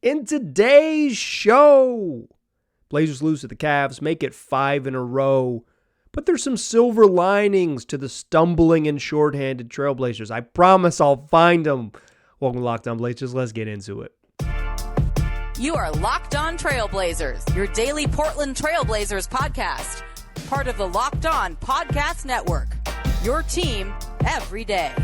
In today's show, Blazers lose to the Cavs, make it 5 in a row. But there's some silver linings to the stumbling and shorthanded Trailblazers. I promise I'll find them. Welcome to Locked On Blazers. Let's get into it. You are Locked On Trailblazers, your daily Portland Trailblazers podcast. Part of the Locked On Podcast Network, your team every day.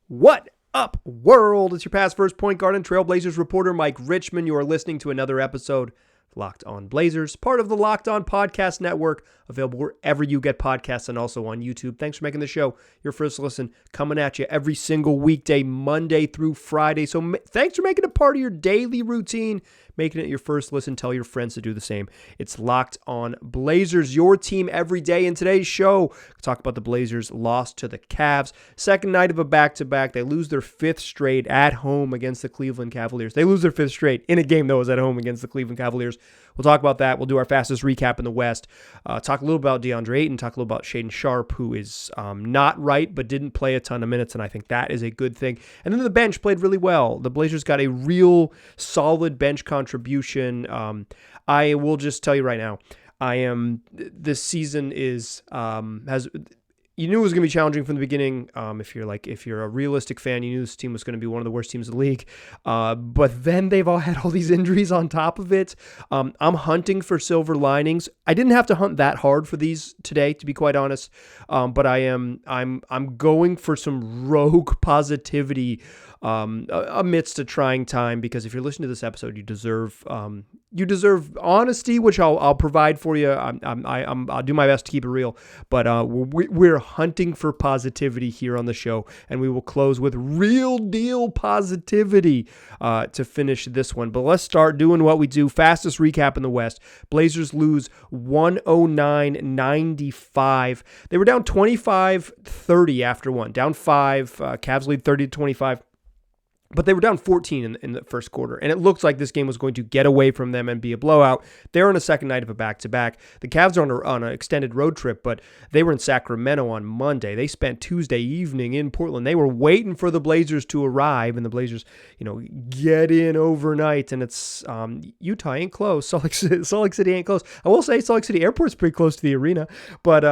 What up, world? It's your past first point guard and Trailblazers reporter, Mike Richmond. You are listening to another episode of Locked On Blazers, part of the Locked On Podcast Network, available wherever you get podcasts and also on YouTube. Thanks for making the show your first listen, coming at you every single weekday, Monday through Friday. So thanks for making it part of your daily routine, making it your first listen. Tell your friends to do the same. It's Locked On Blazers, your team every day. In today's show, we'll talk about the Blazers' loss to the Cavs. Second night of a back-to-back. They lose their fifth straight at home against the Cleveland Cavaliers. They lose their fifth straight in a game that was at home against the Cleveland Cavaliers. We'll talk about that. We'll do our fastest recap in the West. Talk a little about DeAndre Ayton. Talk a little about Shaden Sharp, who is not right, but didn't play a ton of minutes, and I think that is a good thing. And then the bench played really well. The Blazers got a real solid bench contribution. I will just tell you right now, this season you knew it was going to be challenging from the beginning. If you're a realistic fan, you knew this team was going to be one of the worst teams in the league. But then they've all had all these injuries on top of it. I'm hunting for silver linings. I didn't have to hunt that hard for these today, to be quite honest. But I'm going for some rogue positivity amidst a trying time, because if you're listening to this episode, you deserve honesty, which I'll provide for you. I'll do my best to keep it real, but we're hunting for positivity here on the show, and we will close with real deal positivity to finish this one. But let's start doing what we do. Fastest recap in the West. Blazers lose 109-95. They were down 25-30 after one. Down 5. Cavs lead 30-25. But they were down 14 in the first quarter, and it looked like this game was going to get away from them and be a blowout. They're on a second night of a back-to-back. The Cavs are on an extended road trip, but they were in Sacramento on Monday. They spent Tuesday evening in Portland. They were waiting for the Blazers to arrive, and the Blazers, get in overnight, and it's Utah ain't close. Salt Lake City ain't close. I will say Salt Lake City Airport's pretty close to the arena, but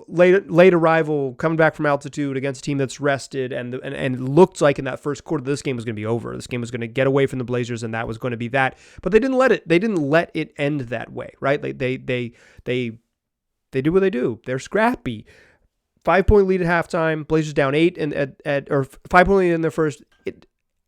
late arrival, coming back from altitude against a team that's rested, and it looked like in that first quarter this game was going to be over. This game was going to get away from the Blazers, and that was going to be that. But they didn't let it end that way, right? They do what they do. They're scrappy. 5-point lead at halftime. Blazers down 8 or 5-point lead in their first.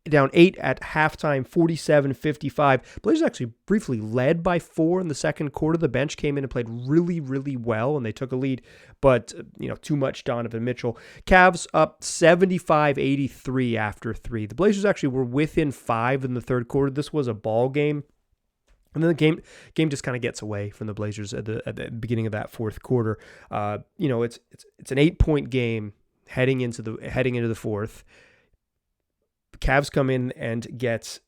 Down 8 at halftime, 47-55. Blazers actually briefly led by 4 in the second quarter. The bench came in and played really, really well, and they took a lead, but too much Donovan Mitchell. Cavs up 75-83 after 3. The Blazers actually were within 5 in the third quarter. This was a ball game. And then the game just kind of gets away from the Blazers at the beginning of that fourth quarter. It's an 8-point game heading into the fourth. Cavs come in and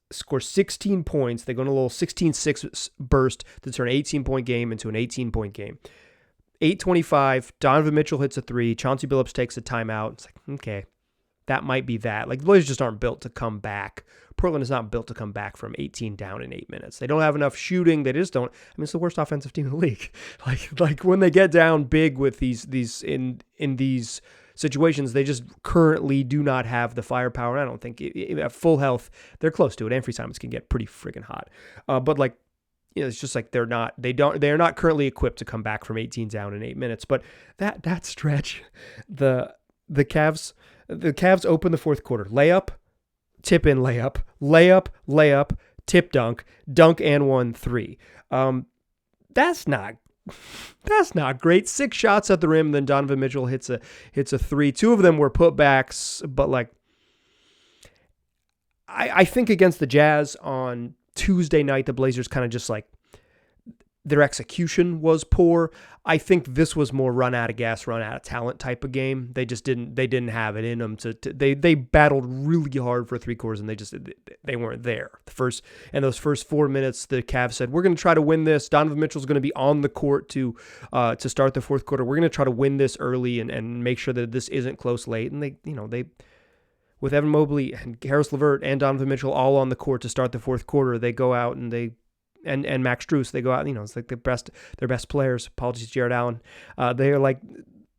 score 16 points. They go on a little 16-6 burst to turn an 18-point game into an 18-point game. 8:25, Donovan Mitchell hits a 3. Chauncey Billups takes a timeout. It's like, okay, that might be that. Like, the Blazers just aren't built to come back. Portland is not built to come back from 18 down in 8 minutes. They don't have enough shooting. They just don't. I mean, it's the worst offensive team in the league. Like when they get down big with these in these situations, they just currently do not have the firepower. I don't think at full health they're close to it. Anthony Simons can get pretty friggin' hot, but it's just like they're not currently equipped to come back from 18 down in 8 minutes. But that stretch, the Cavs open the fourth quarter, layup, tip in, layup, tip, dunk and 1-3. That's not great. 6 shots at the rim, then Donovan Mitchell hits a 3. 2 of them were putbacks, but I think against the Jazz on Tuesday night, the Blazers kind of just their execution was poor. I think this was more run out of gas, run out of talent type of game. They just didn't have it in them they battled really hard for 3 quarters, and they weren't there. Those first 4 minutes, the Cavs said, we're going to try to win this. Donovan Mitchell's going to be on the court to start the fourth quarter. We're going to try to win this early and make sure that this isn't close late. And they with Evan Mobley and Karis LeVert and Donovan Mitchell all on the court to start the fourth quarter, they go out and and Max Strus, they go out, it's like their best players. Apologies, Jared Allen.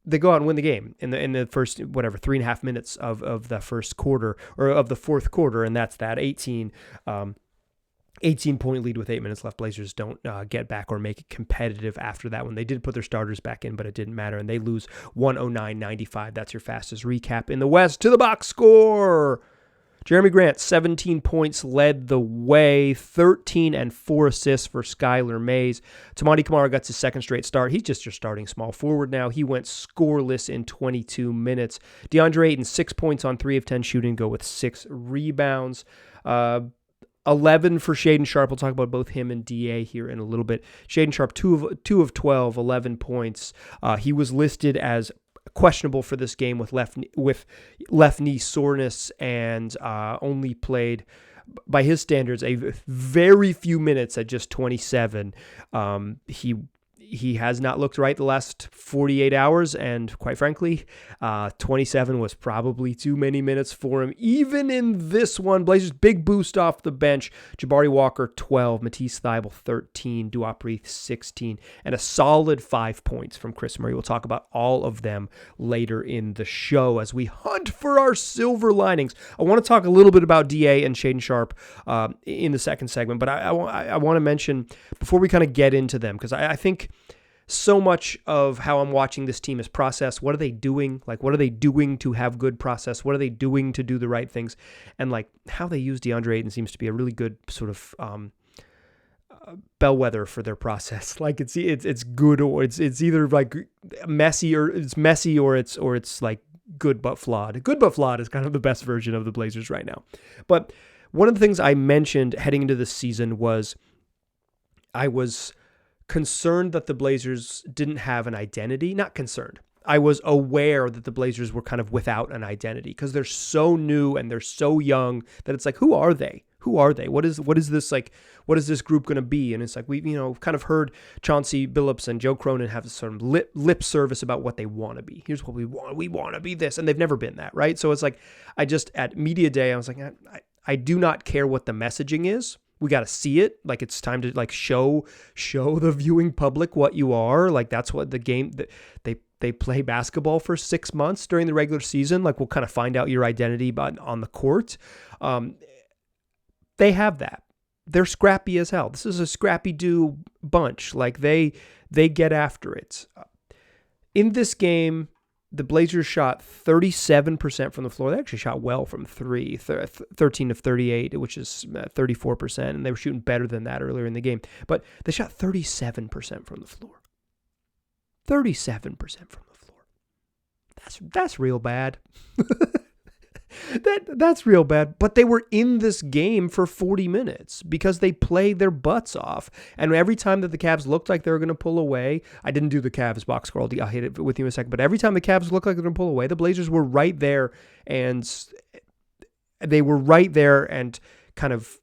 They go out and win the game in the first 3.5 minutes of the first quarter, or of the fourth quarter, and that's that 18-point lead with 8 minutes left. Blazers don't get back or make it competitive after that one. They did put their starters back in, but it didn't matter, and they lose 109-95. That's your fastest recap in the West. To the box score. Jeremy Grant, 17 points, led the way, 13 and 4 assists for Skylar Mays. Toumani Camara got his second straight start. He's just your starting small forward now. He went scoreless in 22 minutes. DeAndre Ayton, 6 points on 3 of 10 shooting, go with 6 rebounds. 11 for Shaden Sharp. We'll talk about both him and DA here in a little bit. Shaden Sharp, 2 of 12, 11 points. He was listed as questionable for this game with left knee soreness, and only played, by his standards, a very few minutes at just 27. He has not looked right the last 48 hours, and quite frankly, 27 was probably too many minutes for him. Even in this one, Blazers big boost off the bench. Jabari Walker, 12, Matisse Thybulle, 13, Duop 16, and a solid 5 points from Chris Murray. We'll talk about all of them later in the show as we hunt for our silver linings. I want to talk a little bit about DA and Shaden Sharp in the second segment, but I want to mention, before we kind of get into them, because I think so much of how I'm watching this team is process. What are they doing? Like, what are they doing to have good process? What are they doing to do the right things? And like how they use DeAndre Ayton seems to be a really good sort of bellwether for their process. Like it's good, or it's either like messy, or it's like good but flawed. Good but flawed is kind of the best version of the Blazers right now. But one of the things I mentioned heading into this season was I was concerned that the Blazers didn't have an identity. Not concerned. I was aware that the Blazers were kind of without an identity because they're so new and they're so young that it's like, who are they? Who are they? What is this like? What is this group going to be? And it's like, we've kind of heard Chauncey Billups and Joe Cronin have some lip service about what they want to be. Here's what we want. We want to be this. And they've never been that, right? So it's like, at media day, I was like, I do not care what the messaging is. We got to see it. Like, it's time to like show the viewing public what you are. Like, that's what the game that they play basketball for 6 months during the regular season. Like, we'll kind of find out your identity on the court. They have that. They're scrappy as hell. This is a scrappy do bunch. Like, they get after it. In this game, the Blazers shot 37% from the floor. They actually shot well from three, 13 of 38, which is 34%, and they were shooting better than that earlier in the game. But they shot 37% from the floor. 37% from the floor. That's real bad. That's real bad. But they were in this game for 40 minutes because they played their butts off. And every time that the Cavs looked like they were going to pull away, I didn't do the Cavs box score. I'll hit it with you in a second. But every time the Cavs looked like they were going to pull away, the Blazers were right there, and they were right there and kind of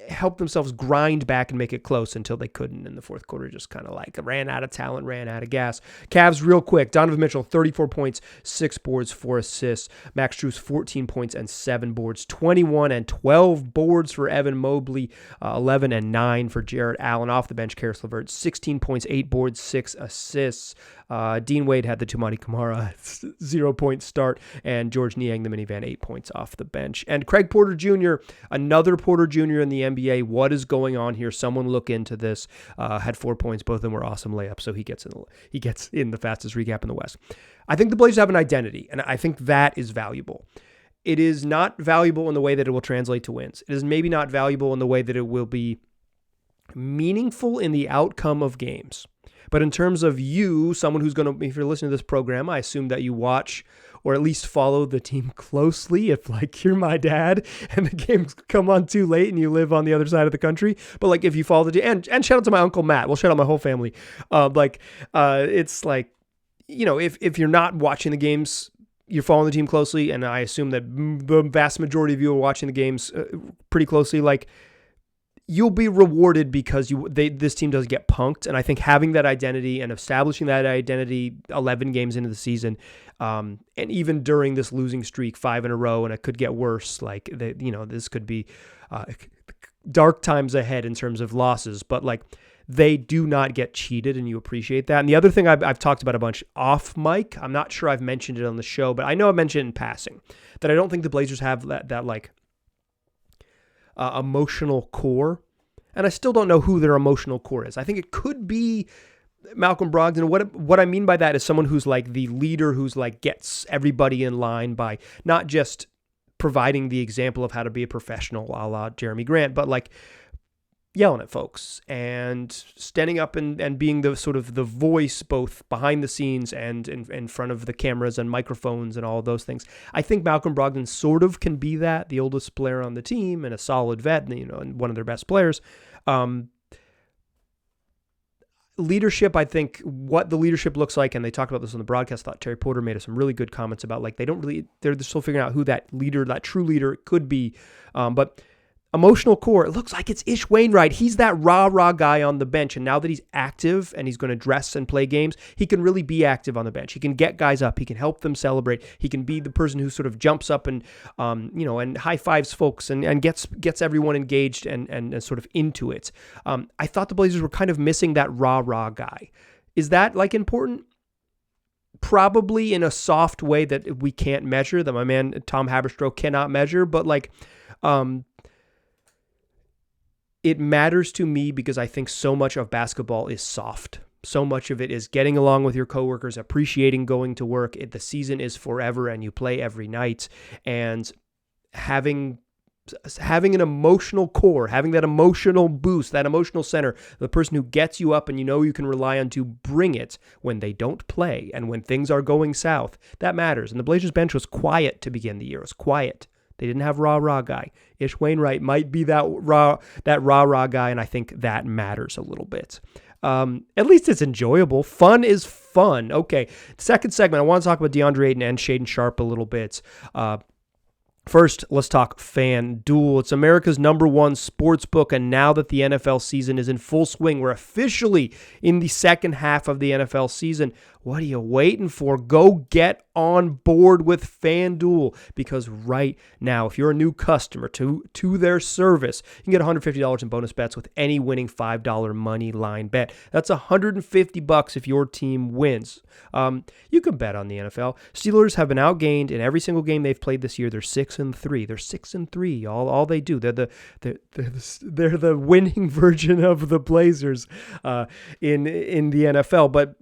helped themselves grind back and make it close until they couldn't in the fourth quarter. Just kind of like ran out of talent, ran out of gas. Cavs real quick. Donovan Mitchell, 34 points, 6 boards, 4 assists. Max Strus, 14 points and 7 boards. 21 and 12 boards for Evan Mobley. 11 and 9 for Jared Allen. Off the bench, Karis LeVert, 16 points, 8 boards, 6 assists. Dean Wade had the Toumani Camara 0-point start, and George Niang, the minivan, 8 points off the bench. And Craig Porter Jr., another Porter Jr. in the NBA. What is going on here? Someone look into this. Had 4 points. Both of them were awesome layups, so he gets in the fastest recap in the West. I think the Blazers have an identity, and I think that is valuable. It is not valuable in the way that it will translate to wins. It is maybe not valuable in the way that it will be meaningful in the outcome of games. But in terms of you, someone who's going to, if you're listening to this program, I assume that you watch or at least follow the team closely. If like you're my dad and the games come on too late and you live on the other side of the country, but like if you follow the team, and shout out to my Uncle Matt, we'll shout out my whole family. It's like, if you're not watching the games, you're following the team closely, and I assume that the vast majority of you are watching the games pretty closely. Like, you'll be rewarded because this team does get punked. And I think having that identity and establishing that identity 11 games into the season, and even during this losing streak, 5 in a row, and it could get worse. Like, this could be dark times ahead in terms of losses, but like, they do not get cheated, and you appreciate that. And the other thing I've talked about a bunch off mic, I'm not sure I've mentioned it on the show, but I know I've mentioned it in passing, that I don't think the Blazers have that emotional core. And I still don't know who their emotional core is. I think it could be Malcolm Brogdon. What I mean by that is someone who's like the leader, who's like gets everybody in line by not just providing the example of how to be a professional, a la Jeremy Grant, but like yelling at folks and standing up and being the sort of the voice both behind the scenes and in front of the cameras and microphones and all of those things. I think Malcolm Brogdon sort of can be that, the oldest player on the team and a solid vet, and one of their best players. Leadership, I think what the leadership looks like, and they talked about this on the broadcast. I thought Terry Porter made some really good comments about like they're still figuring out who that leader, that true leader could be. But emotional core, it looks like it's Ish Wainwright. He's that rah-rah guy on the bench, and now that he's active and he's going to dress and play games, he can really be active on the bench. He can get guys up. He can help them celebrate. He can be the person who sort of jumps up and and high fives folks and gets everyone engaged and sort of into it. I thought the Blazers were kind of missing that rah-rah guy. Is that like important? Probably in a soft way that we can't measure, that my man Tom Haberstroh cannot measure, but like it matters to me because I think so much of basketball is soft. So much of it is getting along with your coworkers, appreciating going to work. The season is forever and you play every night. And having an emotional core, having that emotional boost, that emotional center, the person who gets you up and you can rely on to bring it when they don't play and when things are going south, that matters. And the Blazers bench was quiet to begin the year. It was quiet. They didn't have rah-rah guy. Ish Wainwright might be that rah-rah guy, and I think that matters a little bit. At least it's enjoyable. Fun is fun. Okay, second segment, I want to talk about DeAndre Ayton and Shaden Sharp a little bit. First, let's talk FanDuel. It's America's #1 sports book, and now that the NFL season is in full swing, we're officially in the second half of the NFL season. What are you waiting for? Go get on board with FanDuel, because right now, if you're a new customer to their service, you can get $150 in bonus bets with any winning $5 money line bet. That's $150 if your team wins. You can bet on the NFL. Steelers have been outgained in every single game they've played this year. They're 6-3. They're 6-3. All they do. They're the winning version of the Blazers in the NFL. But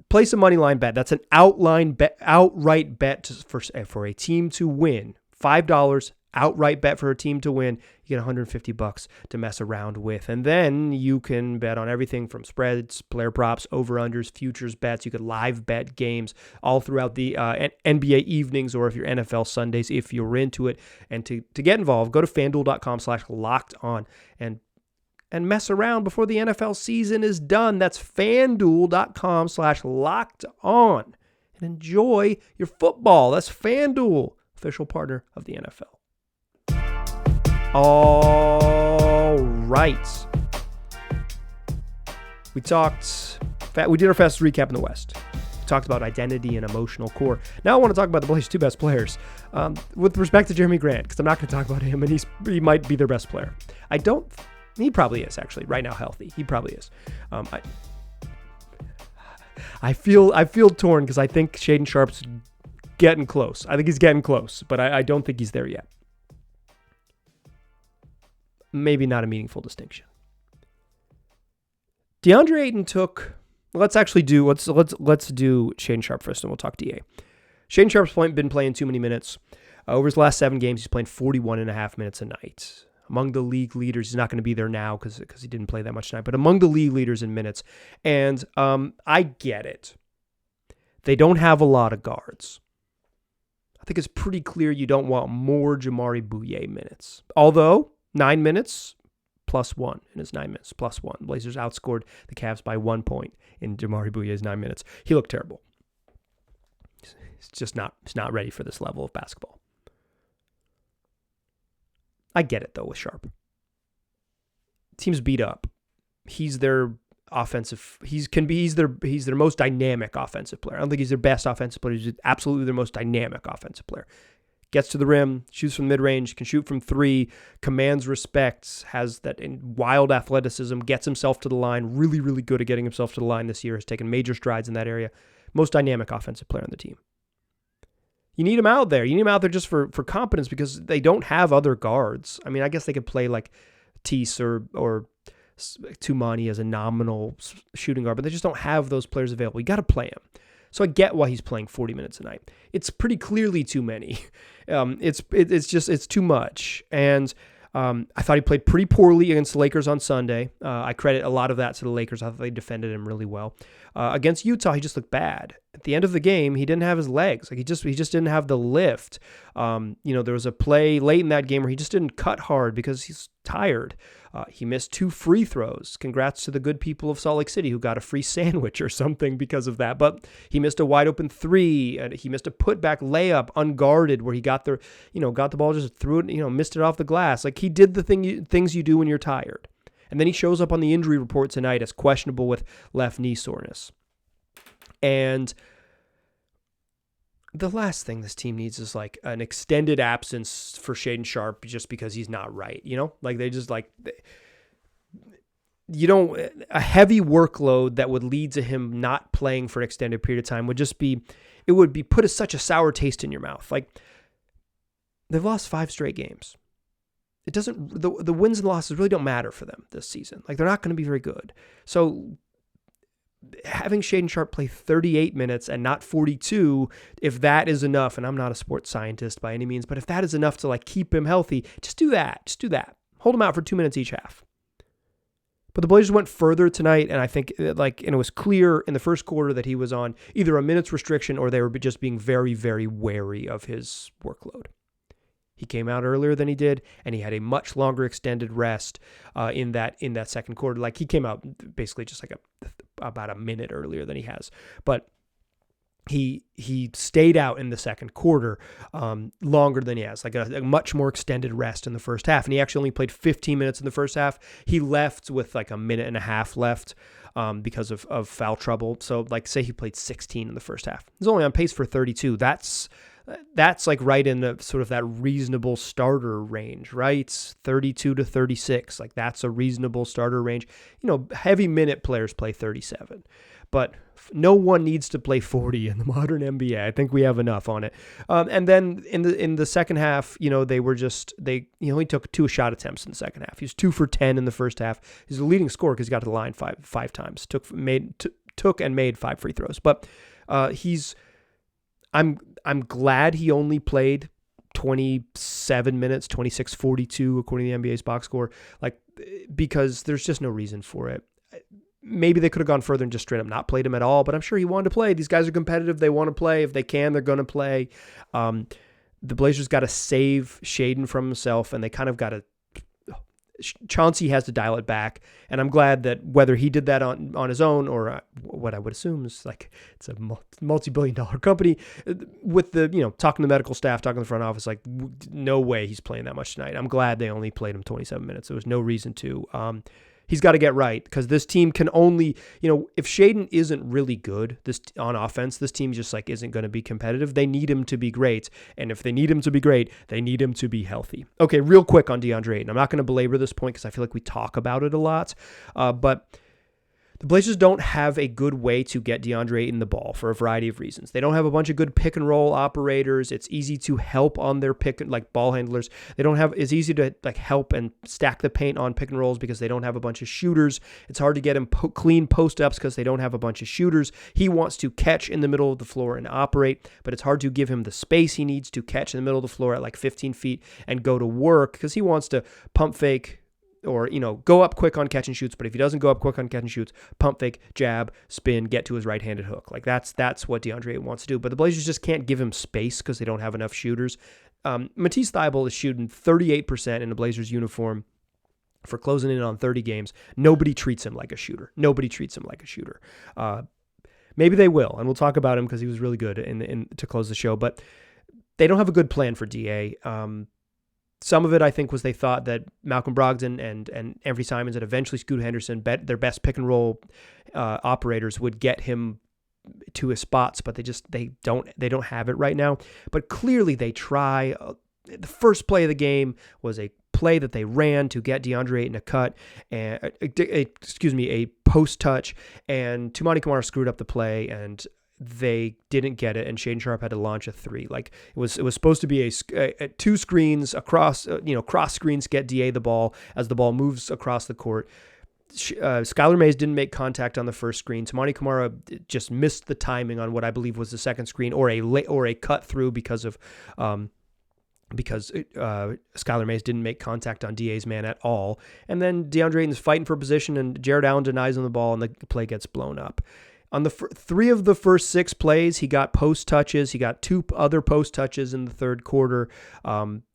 place a money line bet. That's an outright bet for a team to win. $5 outright bet for a team to win. You get $150 to mess around with. And then you can bet on everything from spreads, player props, over-unders, futures bets. You could live bet games all throughout the NBA evenings, or if you're NFL Sundays, if you're into it. And to get involved, go to FanDuel.com/LockedOn and mess around before the NFL season is done. That's FanDuel.com/LockedOn. And enjoy your football. That's FanDuel, official partner of the NFL. All right. We did our fastest recap in the West. We talked about identity and emotional core. Now I want to talk about the Blazers' two best players. With respect to Jeremy Grant, because I'm not going to talk about him, and he might be their best player. He probably is, actually, right now healthy. He probably is. I feel torn because I think Shaden Sharp's getting close. I think he's getting close, but I don't think he's there yet. Maybe not a meaningful distinction. DeAndre Ayton let's do Shaden Sharp first, and we'll talk DA. Shaden Sharp's been playing too many minutes. Over his last 7 games, he's playing 41.5 minutes a night. Among the league leaders, he's not going to be there now because he didn't play that much tonight, but among the league leaders in minutes. And I get it. They don't have a lot of guards. I think it's pretty clear you don't want more Jabari Walker minutes. Although, 9 minutes plus 1 in his 9 minutes plus 1. Blazers outscored the Cavs by 1 point in Jabari Walker's 9 minutes. He looked terrible. He's not ready for this level of basketball. I get it, though, with Sharp. Team's beat up. He's their offensive. He's their most dynamic offensive player. I don't think he's their best offensive player. He's absolutely their most dynamic offensive player. Gets to the rim, shoots from mid-range, can shoot from three, commands respect, has that wild athleticism, gets himself to the line, really, really good at getting himself to the line this year, has taken major strides in that area. Most dynamic offensive player on the team. You need him out there. You need him out there just for competence because they don't have other guards. I mean, I guess they could play like Tease or Tumani as a nominal shooting guard, but they just don't have those players available. You got to play him. So I get why he's playing 40 minutes a night. It's pretty clearly too many. It's too much. And I thought he played pretty poorly against the Lakers on Sunday. I credit a lot of that to the Lakers. I thought they defended him really well. Against Utah, he just looked bad. At the end of the game, he didn't have his legs. Like he just didn't have the lift. There was a play late in that game where he just didn't cut hard because he's tired. He missed 2 free throws. Congrats to the good people of Salt Lake City who got a free sandwich or something because of that. But he missed a wide open 3. And he missed a putback layup unguarded where he got the ball, just threw it, missed it off the glass. Like he did the things you do when you're tired. And then he shows up on the injury report tonight as questionable with left knee soreness. And the last thing this team needs is like an extended absence for Shaden Sharp just because he's not right. Like they just like, a heavy workload that would lead to him not playing for an extended period of time would put such a sour taste in your mouth. Like they've lost 5 straight games. It doesn't, the wins and losses really don't matter for them this season. Like they're not going to be very good. So having Shaden Sharp play 38 minutes and not 42, if that is enough, and I'm not a sports scientist by any means, but if that is enough to like keep him healthy, just do that. Just do that. Hold him out for 2 minutes each half. But the Blazers went further tonight, and I think and it was clear in the first quarter that he was on either a minutes restriction or they were just being very, very wary of his workload. He came out earlier than he did, and he had a much longer extended rest in that second quarter. Like he came out basically just like about a minute earlier than he has, but he stayed out in the second quarter longer than he has, like a much more extended rest in the first half. And he actually only played 15 minutes in the first half. He left with like a minute and a half left because of foul trouble. So like say he played 16 in the first half. He's only on pace for 32. That's like right in the sort of that reasonable starter range, right? 32 to 36. Like that's a reasonable starter range. Heavy minute players play 37, but no one needs to play 40 in the modern NBA. I think we have enough on it. And then in the second half, he only took 2 shot attempts in the second half. He was 2 for 10 in the first half. He's the leading scorer because he got to the line five times. Took and made 5 free throws. But I'm glad he only played 27 minutes, 26:42 according to the NBA's box score, because there's just no reason for it. Maybe they could have gone further and just straight up not played him at all, but I'm sure he wanted to play. These guys are competitive. They want to play. If they can, they're going to play. The Blazers got to save Shaden from himself, and they kind of got to Chauncey has to dial it back, and I'm glad that whether he did that on his own or what I would assume is like it's a multi-billion-dollar company with the talking to the medical staff, talking to the front office, like no way he's playing that much tonight. I'm glad they only played him 27 minutes. There was no reason to. He's got to get right because this team can only, if Shaden isn't really good on offense, this team just like isn't going to be competitive. They need him to be great. And if they need him to be great, they need him to be healthy. Okay, real quick on DeAndre Ayton. I'm not going to belabor this point because I feel like we talk about it a lot. But the Blazers don't have a good way to get DeAndre Ayton the ball for a variety of reasons. They don't have a bunch of good pick and roll operators. It's easy to help on their ball handlers. It's easy to help and stack the paint on pick and rolls because they don't have a bunch of shooters. It's hard to get him clean post ups because they don't have a bunch of shooters. He wants to catch in the middle of the floor and operate, but it's hard to give him the space he needs to catch in the middle of the floor at 15 feet and go to work because he wants to pump fake, or, go up quick on catch and shoots. But if he doesn't go up quick on catch and shoots, pump fake, jab, spin, get to his right-handed hook. That's what DeAndre wants to do. But the Blazers just can't give him space because they don't have enough shooters. Matisse Thybulle is shooting 38% in a Blazers uniform for closing in on 30 games. Nobody treats him like a shooter. Maybe they will, and we'll talk about him because he was really good to close the show. But they don't have a good plan for DA. Some of it, I think, was they thought that Malcolm Brogdon and Anthony Simons and eventually Scoot Henderson, their best pick and roll operators, would get him to his spots, but they don't have it right now. But clearly they try. The first play of the game was a play that they ran to get DeAndre Ayton a cut, and a post touch, and Toumani Camara screwed up the play, and they didn't get it, and Shaden Sharp had to launch a three. Like it was supposed to be a two screens across, cross screens, get DA the ball as the ball moves across the court. Skylar Mays didn't make contact on the first screen. Toumani Camara just missed the timing on what I believe was the second screen, or a cut through because Skylar Mays didn't make contact on DA's man at all. And then DeAndre Ayton's fighting for position, and Jared Allen denies him the ball, and the play gets blown up. On the three of the first 6 plays, he got post touches. He got 2 other post touches in the third quarter.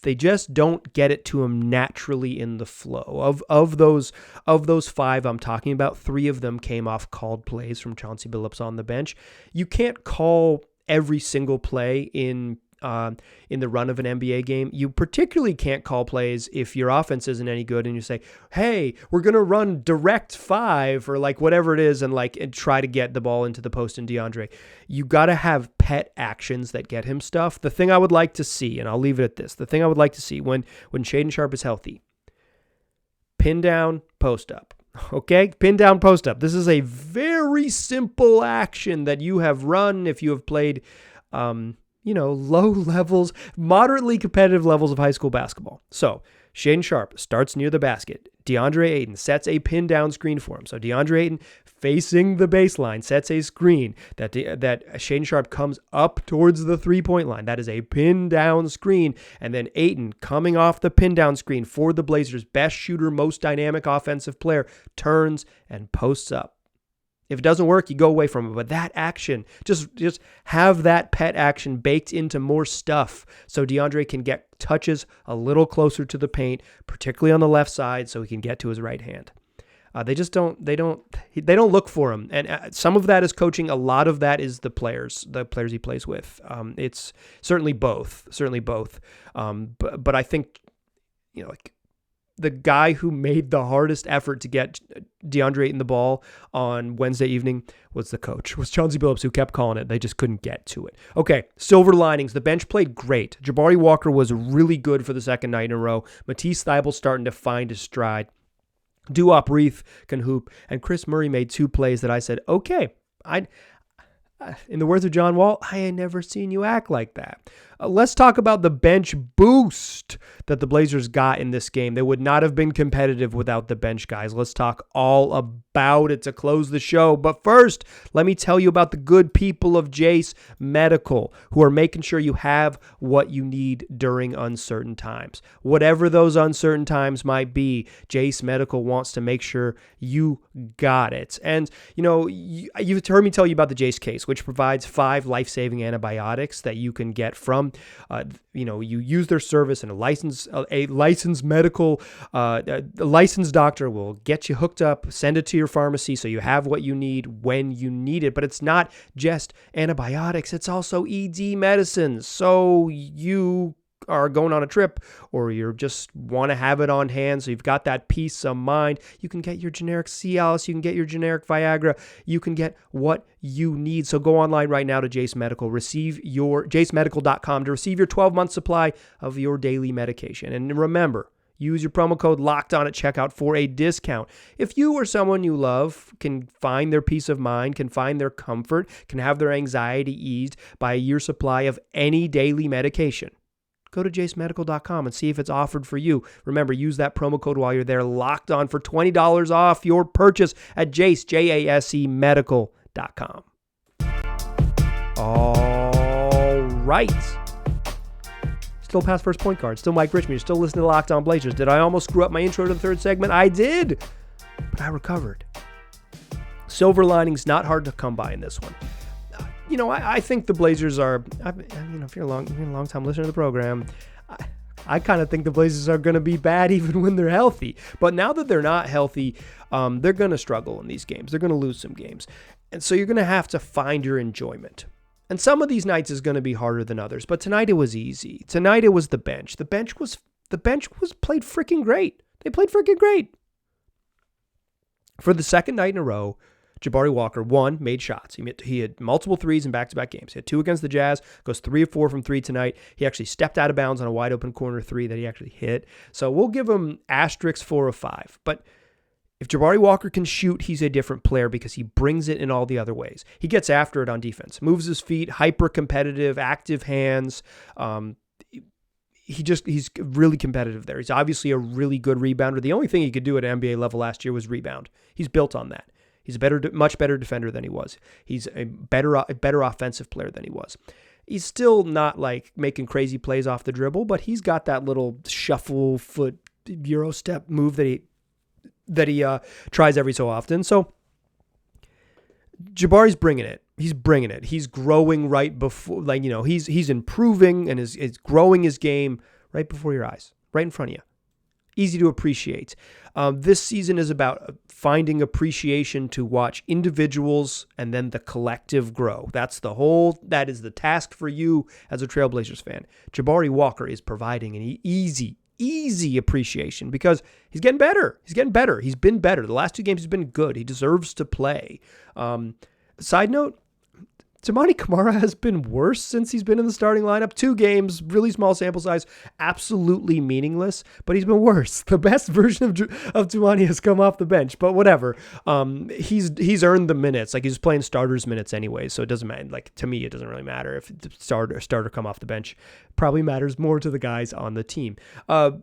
They just don't get it to him naturally in the flow. Of those 5 I'm talking about, 3 of them came off called plays from Chauncey Billups on the bench. You can't call every single play in the run of an NBA game. You particularly can't call plays if your offense isn't any good and you say, hey, we're going to run direct 5 or like whatever it is and try to get the ball into the post and DeAndre. You got to have pet actions that get him stuff. The thing I would like to see, and I'll leave it at this, the thing I would like to see when Shaden Sharp is healthy, pin down, post up. Okay, pin down, post up. This is a very simple action that you have run if you have played low levels, moderately competitive levels of high school basketball. So Shaden Sharp starts near the basket. DeAndre Ayton sets a pin down screen for him. So DeAndre Ayton facing the baseline sets a screen that Shaden Sharp comes up towards the 3-point line. That is a pin down screen. And then Ayton coming off the pin down screen for the Blazers' best shooter, most dynamic offensive player, turns and posts up. If it doesn't work, you go away from it. But that action, just have that pet action baked into more stuff so DeAndre can get touches a little closer to the paint, particularly on the left side, so he can get to his right hand. They don't look for him. And some of that is coaching. A lot of that is the players he plays with. It's certainly both. But I think, the guy who made the hardest effort to get DeAndre Ayton the ball on Wednesday evening was Chauncey Billups, who kept calling it. They just couldn't get to it. Okay, silver linings. The bench played great. Jabari Walker was really good for the second night in a row. Matisse Thybulle's starting to find his stride. Duop Reith can hoop. And Chris Murray made 2 plays that I said, okay, in the words of John Wall, I ain't never seen you act like that. Let's talk about the bench boost that the Blazers got in this game. They would not have been competitive without the bench guys. Let's talk all about it to close the show. But first, let me tell you about the good people of Jase Medical, who are making sure you have what you need during uncertain times. Whatever those uncertain times might be, Jase Medical wants to make sure you got it. And, you've heard me tell you about the Jase case, which provides 5 life-saving antibiotics that you can get from you use their service, and a licensed doctor will get you hooked up, send it to your pharmacy so you have what you need when you need it. But it's not just antibiotics, it's also ED medicines. So you are going on a trip or you just want to have it on hand so you've got that peace of mind. You can get your generic Cialis, you can get your generic Viagra, you can get what you need. So go online right now to Jase Medical, receive your jasemedical.com to receive your 12-month supply of your daily medication. And remember, use your promo code LOCKEDON at checkout for a discount. If you or someone you love can find their peace of mind, can find their comfort, can have their anxiety eased by a year's supply of any daily medication, go to jasemedical.com and see if it's offered for you. Remember, use that promo code while you're there, Locked On, for $20 off your purchase at JASE Medical.com. All right. Still past first point guard. Still Mike Richmond. You're still listening to Locked On Blazers. Did I almost screw up my intro to the third segment? I did, but I recovered. Silver linings, not hard to come by in this one. I think the Blazers are, if you're a long time listener to the program, I kind of think the Blazers are going to be bad even when they're healthy. But now that they're not healthy, they're going to struggle in these games. They're going to lose some games. And so you're going to have to find your enjoyment. And some of these nights is going to be harder than others. But tonight it was easy. Tonight it was the bench. The bench was the bench played freaking great. They played freaking great. For the second night in a row, Jabari Walker, made shots. He had multiple threes in back-to-back games. He had 2 against the Jazz, goes 3 of 4 from 3 tonight. He actually stepped out of bounds on a wide-open corner 3 that he actually hit. So we'll give him asterisks 4 of 5. But if Jabari Walker can shoot, he's a different player because he brings it in all the other ways. He gets after it on defense, moves his feet, hyper-competitive, active hands. He's really competitive there. He's obviously a really good rebounder. The only thing he could do at NBA level last year was rebound. He's built on that. He's a much better defender than he was. He's a better offensive player than he was. He's still not like making crazy plays off the dribble, but he's got that little shuffle foot Euro step move that he tries every so often. So Jabari's bringing it. He's bringing it. He's growing right before, he's improving and is growing his game right before your eyes, right in front of you. Easy to appreciate. This season is about finding appreciation to watch individuals and then the collective grow. That is the task for you as a Trailblazers fan. Jabari Walker is providing an easy appreciation because he's getting better. He's been better. The last 2 games he's been good. He deserves to play. Side note, Toumani Camara has been worse since he's been in the starting lineup. 2 games, really small sample size, absolutely meaningless, but he's been worse. The best version of Toumani has come off the bench, but whatever. He's earned the minutes. Like, he's playing starters minutes anyway, so it doesn't matter. Like, to me, it doesn't really matter if the starter come off the bench. Probably matters more to the guys on the team.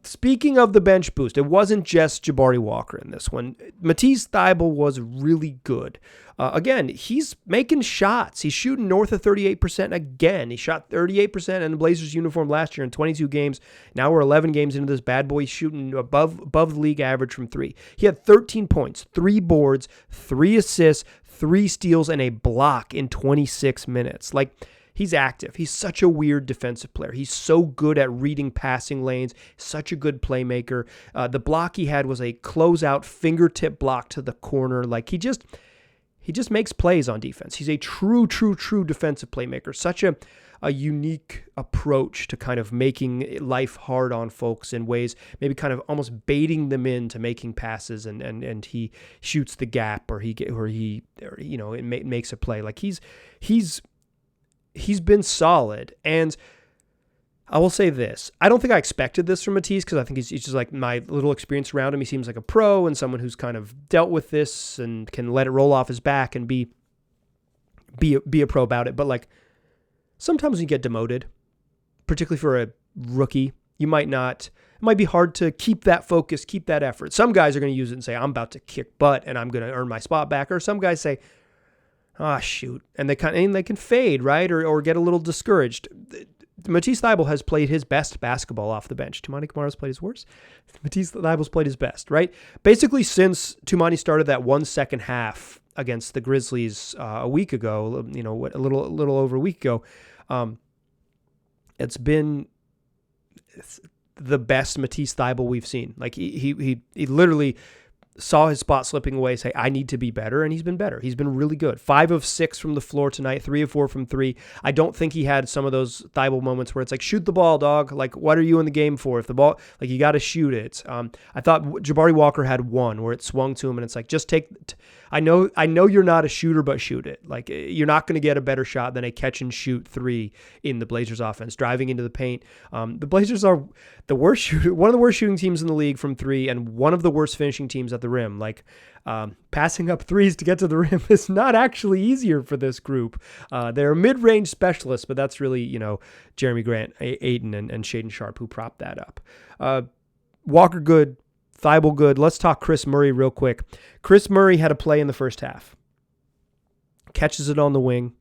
Speaking of the bench boost, it wasn't just Jabari Walker in this one. Matisse Thybulle was really good. Again, he's making shots. He's shooting north of 38% again. He shot 38% in the Blazers uniform last year in 22 games. Now we're 11 games into this bad boy. He's shooting above the league average from 3. He had 13 points, 3 boards, 3 assists, 3 steals, and a block in 26 minutes. Like, he's active. He's such a weird defensive player. He's so good at reading passing lanes, such a good playmaker. The block he had was a closeout fingertip block to the corner. Like, he just makes plays on defense. He's a true defensive playmaker. Such a unique approach to kind of making life hard on folks in ways, maybe kind of almost baiting them into making passes, and he shoots the gap or it makes a play. Like, he's been solid. And I will say this. I don't think I expected this from Matisse because I think he's just like my little experience around him. He seems like a pro and someone who's kind of dealt with this and can let it roll off his back and be a pro about it. But like, sometimes when you get demoted, particularly for a rookie, it might be hard to keep that focus, keep that effort. Some guys are going to use it and say, I'm about to kick butt and I'm going to earn my spot back. Or some guys say, shoot. And they can fade, right? Or get a little discouraged. Matisse Thybulle has played his best basketball off the bench. Toumani Camara's played his worst. Matisse Thybulle's played his best, right? Basically, since Toumani started that 1 second half against the Grizzlies a week ago, a little over a week ago, it's been the best Matisse Thybulle we've seen. Like, he literally saw his spot slipping away, say, I need to be better, and he's been better. He's been really good. 5 of 6 from the floor tonight, 3 of 4 from 3. I don't think he had some of those Thybulle moments where it's like, shoot the ball, dog. Like, what are you in the game for? If the ball, like, you got to shoot it. I thought Jabari Walker had one where it swung to him, and it's like, just take. I know you're not a shooter, but shoot it. Like, you're not going to get a better shot than a catch and shoot 3 in the Blazers offense, driving into the paint. The Blazers are one of the worst shooting teams in the league from 3, and one of the worst finishing teams at the rim. Like, passing up threes to get to the rim is not actually easier for this group. They're mid-range specialists, but that's really, Jeremy Grant, Ayton, and Shaden Sharp who propped that up. Walker good, Thybulle good. Let's talk Chris Murray real quick. Chris Murray had a play in the first half. Catches it on the wing.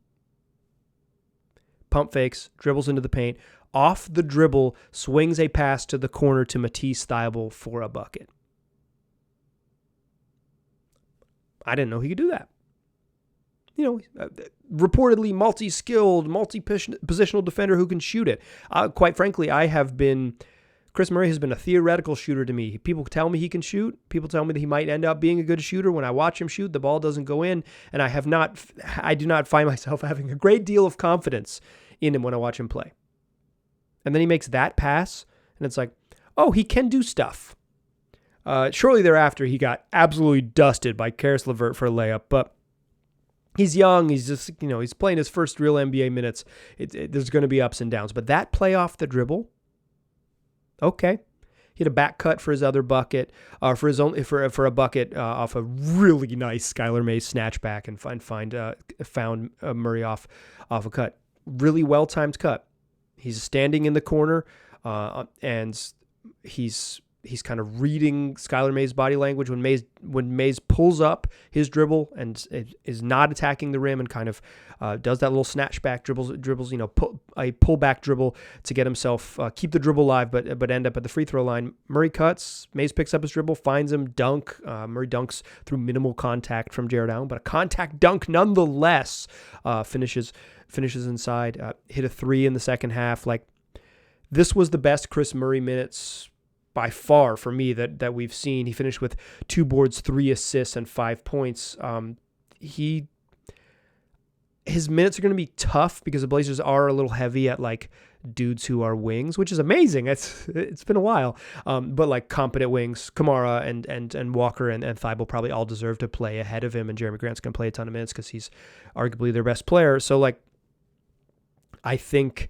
Pump fakes, dribbles into the paint. Off the dribble, swings a pass to the corner to Matisse Thybulle for a bucket. I didn't know he could do that. Reportedly multi-skilled, multi-positional defender who can shoot it. Quite frankly, Chris Murray has been a theoretical shooter to me. People tell me he can shoot. People tell me that he might end up being a good shooter. When I watch him shoot, the ball doesn't go in, and I do not find myself having a great deal of confidence in him when I watch him play. And then he makes that pass, and it's like, oh, he can do stuff. Shortly thereafter, he got absolutely dusted by Karis LeVert for a layup, but he's young. He's just, he's playing his first real NBA minutes. There's going to be ups and downs, but that play off the dribble, okay. He had a back cut for his other bucket, for a bucket off a really nice Skylar Mays snatch back and found Murray off a cut. Really well timed cut. He's standing in the corner, and he's kind of reading Skylar Mays' body language when Mays pulls up his dribble and is not attacking the rim and kind of does that little snatch back dribbles, a pull back dribble to get himself keep the dribble alive, but end up at the free throw line. Murray cuts, Mays picks up his dribble, finds him, dunk. Murray dunks through minimal contact from Jared Allen, but a contact dunk nonetheless. Finishes inside. Hit a three in the second half. Like, this was the best Chris Murray minutes by far for me that we've seen. He finished with 2 boards, 3 assists, and 5 points. His minutes are going to be tough because the Blazers are a little heavy at like dudes who are wings, which is amazing. It's been a while, but like competent wings, Kamara and Walker and Thibault probably all deserve to play ahead of him, and Jeremy Grant's going to play a ton of minutes because he's arguably their best player. So like, I think.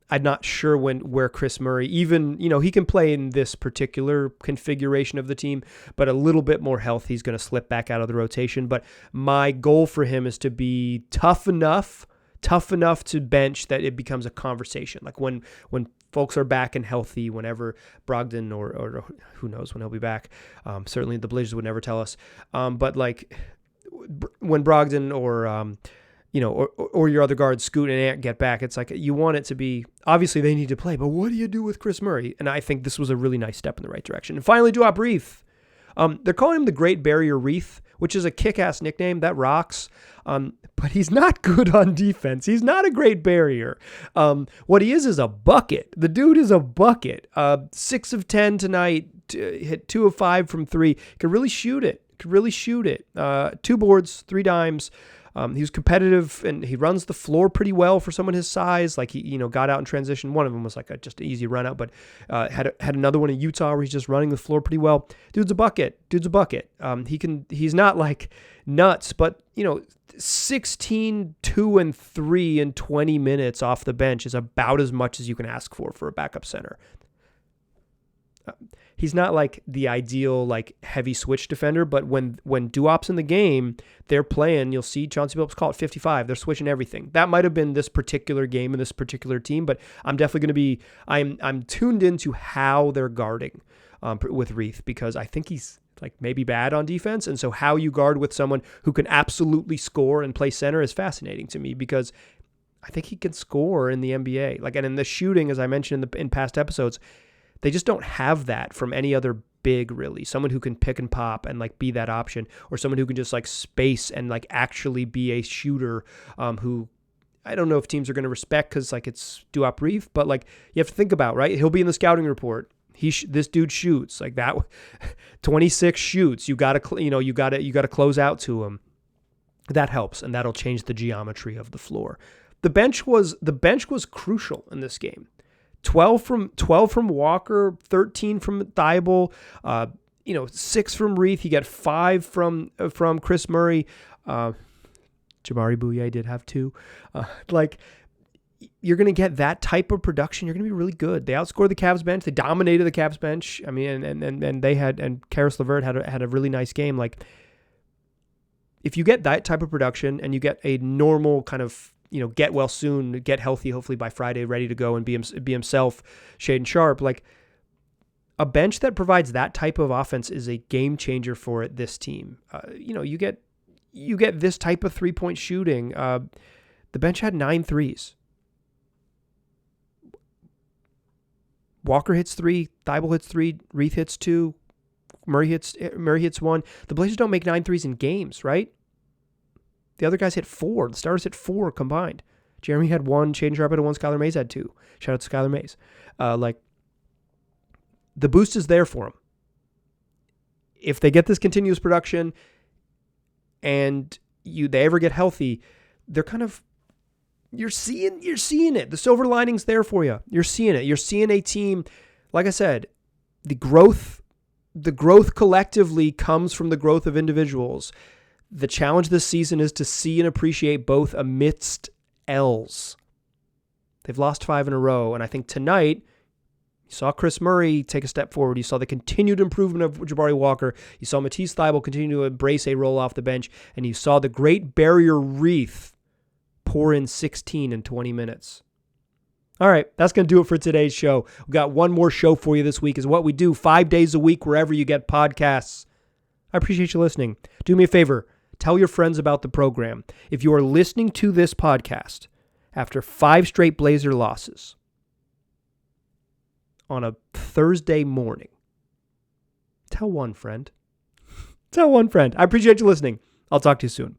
I'm not sure where Chris Murray, even, he can play in this particular configuration of the team, but a little bit more health, he's going to slip back out of the rotation. But my goal for him is to be tough enough to bench that it becomes a conversation. Like when folks are back and healthy, whenever Brogdon or who knows when he'll be back. Certainly the Blazers would never tell us. But like when Brogdon or your other guards, Scoot and Ant, get back, it's like you want it to be, obviously they need to play, but what do you do with Chris Murray? And I think this was a really nice step in the right direction. And finally, Duop Reath. They're calling him the Great Barrier Reath, which is a kick-ass nickname. That rocks. But he's not good on defense. He's not a great barrier. What he is a bucket. The dude is a bucket. 6 of 10 tonight, hit 2 of 5 from 3. Could really shoot it. 2 boards, 3 dimes. He was competitive and he runs the floor pretty well for someone his size. Like he, got out in transition. One of them was like just an easy run out, but had another one in Utah where he's just running the floor pretty well. Dude's a bucket. He's not like nuts, but 16, 2, and 3 in 20 minutes off the bench is about as much as you can ask for a backup center. He's not like the ideal like heavy switch defender, but when Duop's in the game, they're playing. You'll see Chauncey Billups call it 55. They're switching everything. That might have been this particular game and this particular team, but I'm definitely going to be. I'm tuned into how they're guarding with Reath because I think he's like maybe bad on defense, and so how you guard with someone who can absolutely score and play center is fascinating to me because I think he can score in the NBA. Like, and in the shooting, as I mentioned in past episodes. They just don't have that from any other big, really. Someone who can pick and pop and like be that option, or someone who can just like space and like actually be a shooter who I don't know if teams are going to respect because like it's Duop Reath, but like you have to think about, right? He'll be in the scouting report. This dude shoots like that. 26 shoots. You got to close out to him. That helps, and that'll change the geometry of the floor. The bench was crucial in this game. 12 from Walker, 13 from Thibault, 6 from Reath. He got 5 from Chris Murray. Jabari Bouye did have 2. You're going to get that type of production. You're going to be really good. They outscored the Cavs bench. They dominated the Cavs bench. I mean, and they had, and Karis LeVert had a really nice game. Like, if you get that type of production and you get a normal kind of, get well soon, get healthy, hopefully by Friday, ready to go and be himself, Shaden Sharp, like a bench that provides that type of offense is a game changer for this team. You get this type of 3-point shooting. The bench had 9 threes. Walker hits 3, Thibault hits 3, Reath hits 2, Murray hits 1. The Blazers don't make 9 threes in games, right? The other guys hit 4. The starters hit 4 combined. Jeremy had 1, Shaden Sharp had 1, Skylar Mays had 2. Shout out to Skylar Mays. The boost is there for them. If they get this continuous production and they ever get healthy, they're kind of, you're seeing it. The silver lining's there for you. You're seeing it. You're seeing a team like I said, the growth collectively comes from the growth of individuals. The challenge this season is to see and appreciate both amidst L's. They've lost 5 in a row, and I think tonight you saw Chris Murray take a step forward. You saw the continued improvement of Jabari Walker. You saw Matisse Thybulle continue to embrace a role off the bench, and you saw the Great Barrier Reef pour in 16 in 20 minutes. All right, that's going to do it for today's show. We've got one more show for you this week, is what we do 5 days a week wherever you get podcasts. I appreciate you listening. Do me a favor. Tell your friends about the program. If you are listening to this podcast after 5 straight Blazer losses on a Thursday morning, tell one friend. Tell one friend. I appreciate you listening. I'll talk to you soon.